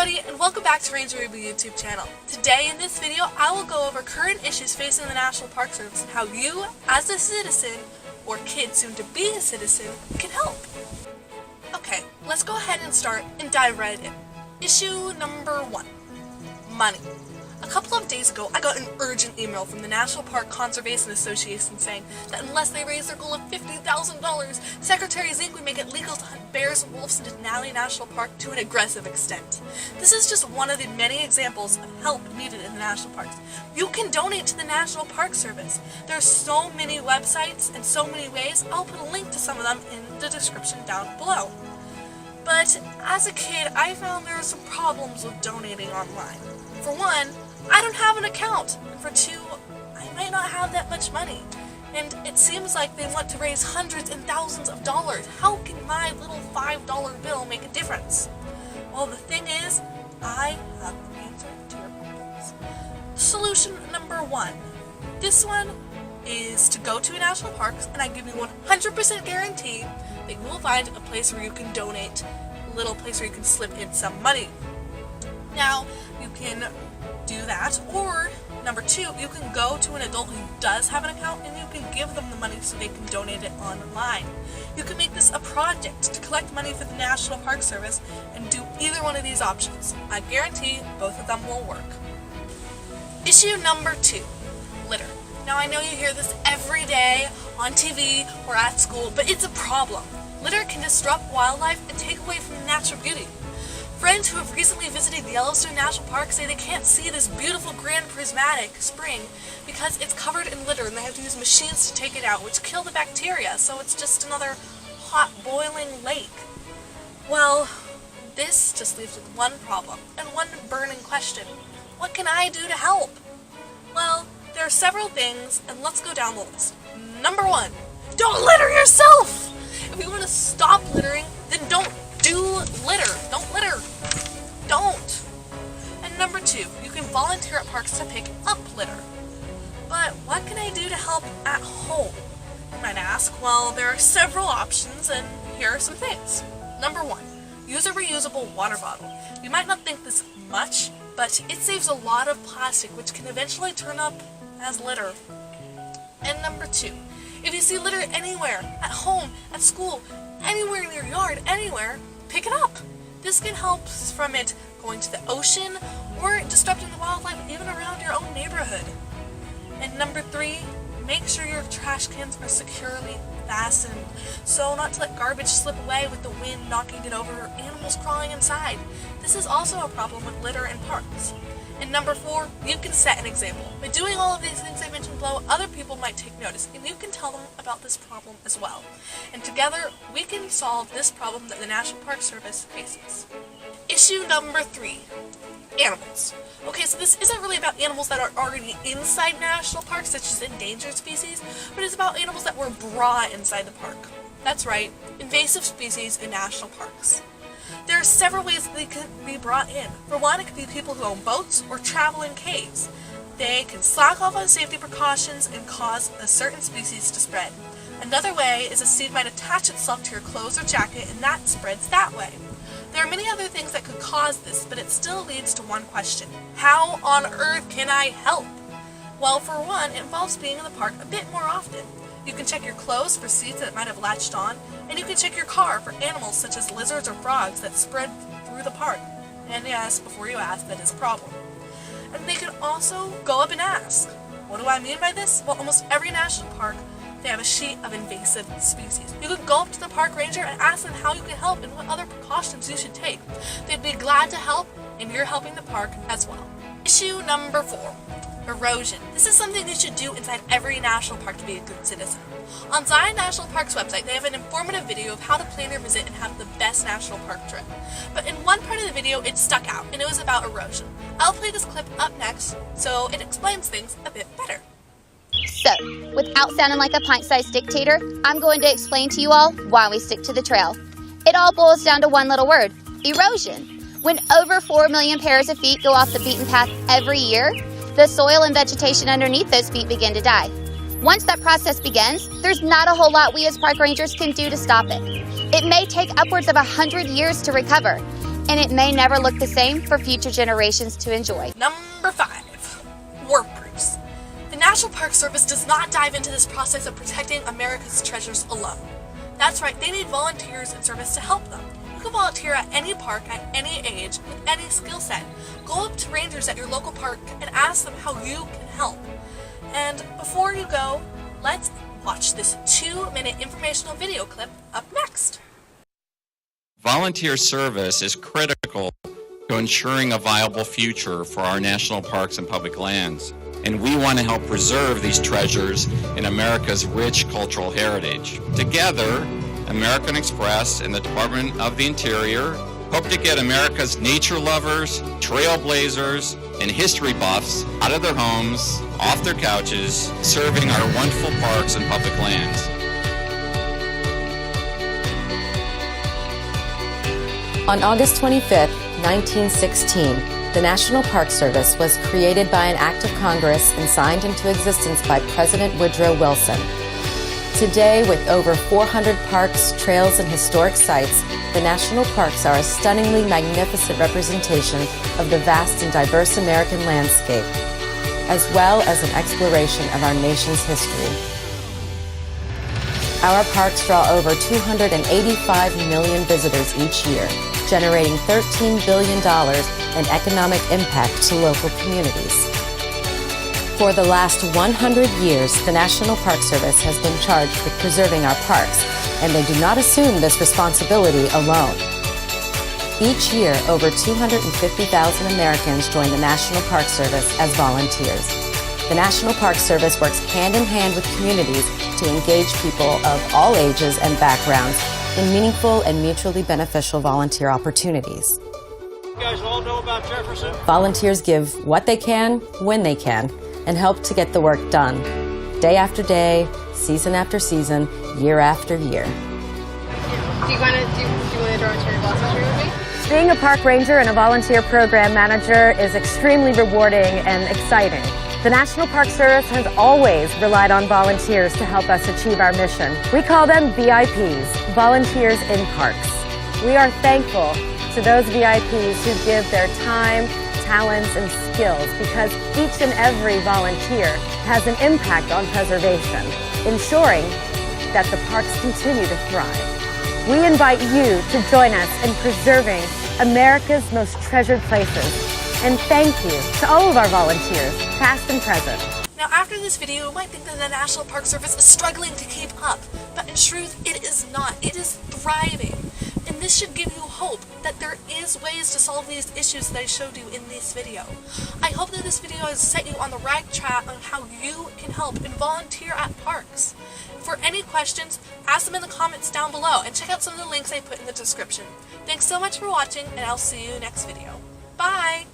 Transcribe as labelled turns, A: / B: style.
A: everybody, and welcome back to Ranger Review YouTube channel. Today in this video, I will go over current issues facing the National Park Service and how you, as a citizen, or kid soon to be a citizen, can help. Okay, let's go ahead and start and dive right in. Issue number 1, money. A couple of days ago, I got an urgent email from the National Park Conservation Association saying that unless they raise their goal of $50,000, Secretary Zink would make it legal to hunt bears and wolves into Denali National Park to an aggressive extent. This is just one of the many examples of help needed in the national parks. You can donate to the National Park Service. There are so many websites and so many ways. I'll put a link to some of them in the description down below. But as a kid, I found there are some problems with donating online. For one, I don't have an account, and for two, I might not have that much money, and it seems like they want to raise hundreds and thousands of dollars. How can my little $5 bill make a difference? Well, the thing is, I have the answer to your problems. Solution number 1. This one is to go to a national park, and I give you 100% guarantee that you will find a place where you can donate, a little place where you can slip in some money. Now, you can do that, or number 2, you can go to an adult who does have an account and you can give them the money so they can donate it online. You can make this a project to collect money for the National Park Service and do either one of these options. I guarantee both of them will work. Issue number 2, litter. Now I know you hear this every day on TV or at school, but it's a problem. Litter can disrupt wildlife and take away from natural beauty. Friends who have recently visited the Yellowstone National Park say they can't see this beautiful grand prismatic spring because it's covered in litter and they have to use machines to take it out, which kill the bacteria, so it's just another hot boiling lake. Well, this just leaves with one problem and one burning question. What can I do to help? Well, there are several things, and let's go down the list. Number 1, don't litter yourself! If you want to stop littering, then don't do litter. Don't litter. Don't. And number 2, you can volunteer at parks to pick up litter. But what can I do to help at home? You might ask. Well, there are several options, and here are some things. Number 1, use a reusable water bottle. You might not think this much, but it saves a lot of plastic, which can eventually turn up as litter. And number 2, if you see litter anywhere, at home, at school, anywhere in your yard, anywhere, pick it up. This can help from it going to the ocean or disrupting the wildlife even around your own neighborhood. And number 3, make sure your trash cans are securely fastened so not to let garbage slip away with the wind knocking it over or animals crawling inside. This is also a problem with litter in parks. And number 4, you can set an example. By doing all of these things I mentioned below, other people might take notice, and you can tell them about this problem as well. And together, we can solve this problem that the National Park Service faces. Issue number 3, animals. Okay, so this isn't really about animals that are already inside national parks, such as endangered species, but it's about animals that were brought inside the park. That's right, invasive species in national parks. There are several ways that they can be brought in. For one, it could be people who own boats or travel in caves. They can slack off on safety precautions and cause a certain species to spread. Another way is a seed might attach itself to your clothes or jacket and that spreads that way. There are many other things that could cause this, but it still leads to one question. How on earth can I help? Well, for one, it involves being in the park a bit more often. You can check your clothes for seeds that might have latched on, and you can check your car for animals such as lizards or frogs that spread through the park. And yes, before you ask, that is a problem. And they can also go up and ask. What do I mean by this? Well, almost every national park, they have a sheet of invasive species. You can go up to the park ranger and ask them how you can help and what other precautions you should take. They'd be glad to help, and you're helping the park as well. Issue number 4. Erosion. This is something you should do inside every national park to be a good citizen. On Zion National Park's website, they have an informative video of how to plan your visit and have the best national park trip. But in one part of the video, it stuck out, and it was about erosion. I'll play this clip up next, so it explains things a bit better.
B: So, without sounding like a pint-sized dictator, I'm going to explain to you all why we stick to the trail. It all boils down to one little word: erosion. When over 4 million pairs of feet go off the beaten path every year, the soil and vegetation underneath those feet begin to die. Once that process begins, there's not a whole lot we as park rangers can do to stop it. It may take upwards of 100 years to recover, and it may never look the same for future generations to enjoy.
A: Number 5, work proofs. The National Park Service does not dive into this process of protecting America's treasures alone. That's right, they need volunteers in service to help them. You can volunteer at any park at any age with any skill set. Go up to rangers at your local park and ask them how you can help. And before you go, let's watch this 2-minute informational video clip up next.
C: Volunteer service is critical to ensuring a viable future for our national parks and public lands. And we want to help preserve these treasures in America's rich cultural heritage. Together, American Express and the Department of the Interior hope to get America's nature lovers, trailblazers, and history buffs out of their homes, off their couches, serving our wonderful parks and public lands.
D: On August 25, 1916, the National Park Service was created by an act of Congress and signed into existence by President Woodrow Wilson. Today, with over 400 parks, trails, and historic sites, the national parks are a stunningly magnificent representation of the vast and diverse American landscape, as well as an exploration of our nation's history. Our parks draw over 285 million visitors each year, generating $13 billion in economic impact to local communities. For the last 100 years, the National Park Service has been charged with preserving our parks, and they do not assume this responsibility alone. Each year, over 250,000 Americans join the National Park Service as volunteers. The National Park Service works hand in hand with communities to engage people of all ages and backgrounds in meaningful and mutually beneficial volunteer opportunities.
E: You guys all know about Jefferson?
D: Volunteers give what they can, when they can, and help to get the work done, day after day, season after season, year after year.
F: Do you want to draw a cherry blossom tree with me?
G: Being a park ranger and a volunteer program manager is extremely rewarding and exciting. The National Park Service has always relied on volunteers to help us achieve our mission. We call them VIPs, Volunteers in Parks. We are thankful to those VIPs who give their time, talents, and skills, because each and every volunteer has an impact on preservation, ensuring that the parks continue to thrive. We invite you to join us in preserving America's most treasured places. And thank you to all of our volunteers, past and present.
A: Now after this video, you might think that the National Park Service is struggling to keep up, but in truth, it is not. It is thriving. And this should give you hope that there is ways to solve these issues that I showed you in this video. I hope that this video has set you on the right track on how you can help and volunteer at parks. For any questions, ask them in the comments down below and check out some of the links I put in the description. Thanks so much for watching, and I'll see you next video. Bye!